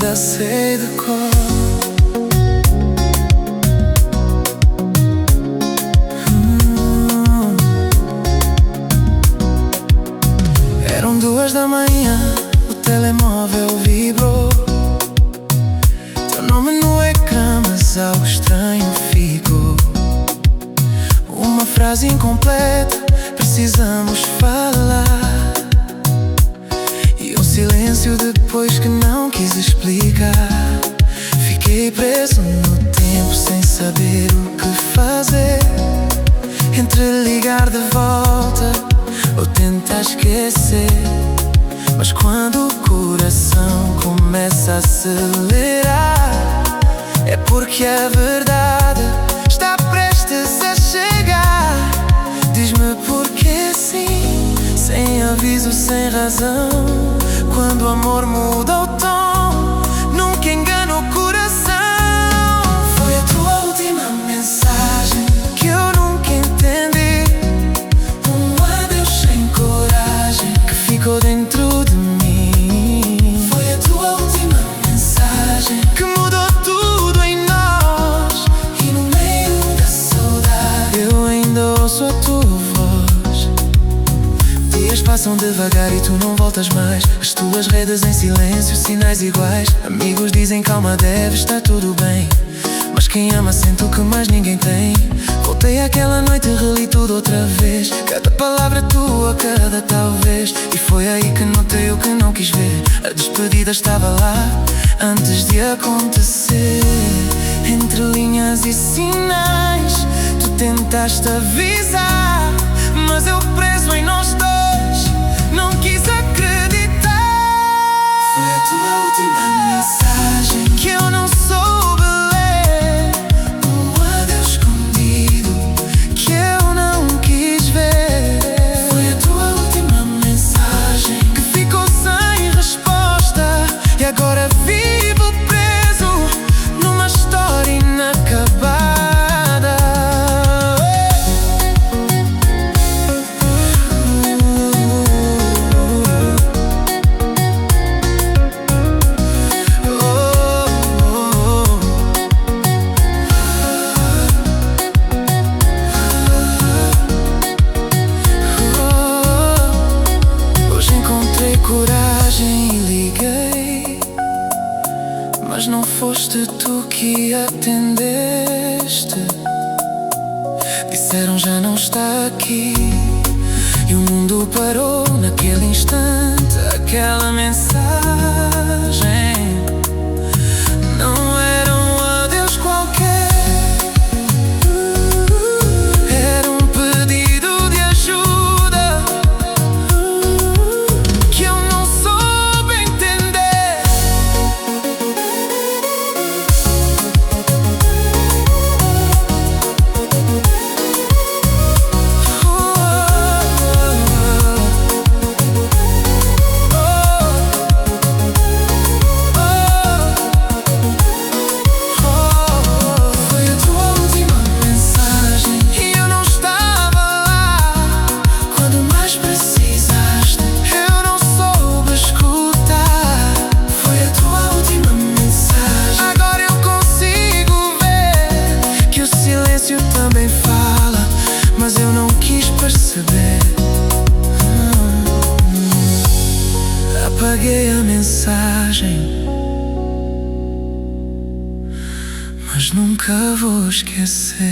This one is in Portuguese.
ainda sei de cor. Eram 2 da manhã, o telemóvel vibrou. Teu nome no ecrã, mas algo estranho ficou. Uma frase incompleta, precisamos falar. E um silêncio depois que não quis explicar. Fiquei preso no tempo sem saber o que fazer, entre ligar de volta ou tentar esquecer. Mas quando o coração começa a acelerar, é porque a verdade está prestes a chegar. Diz-me porque sim, sem aviso, sem razão. Quando o amor muda o tom, nunca engana o coração. Foi a tua última mensagem que eu nunca entendi. Um adeus sem coragem que ficou dentro de mim. Foi a tua última mensagem que mudou tudo em nós. E no meio da saudade eu ainda ouço a tua voz. Dias passam devagar e tu não voltas mais. As tuas redes em silêncio, sinais iguais. Amigos dizem calma, deve estar tudo bem. Mas quem ama sente o que mais ninguém tem. Voltei àquela noite e reli tudo outra vez. Cada palavra tua, cada talvez. E foi aí que notei o que não quis ver. A despedida estava lá, antes de acontecer. Entre linhas e sinais, tu tentaste avisar, mas eu preso em nós dois, não quis acreditar. Foi a tua última mensagem que eu não soube ler. Um adeus escondido que eu não quis ver. Foi a tua última mensagem que ficou sem resposta. E agora vivo preso numa história inacabada. Coragem e liguei, mas não foste tu que atendeste. Disseram já não está aqui. E o mundo parou naquele instante. Aquela mensagem não era um adeus qualquer. Era um pedido de ajuda que eu não soube entender. Foi a tua última mensagem e eu não estava lá quando mais precisaste. Eu não soube escutar. Foi a tua última mensagem. Agora eu consigo ver que o silêncio também fala, mas eu não quis perceber. Apaguei a mensagem, mas nunca vou esquecer.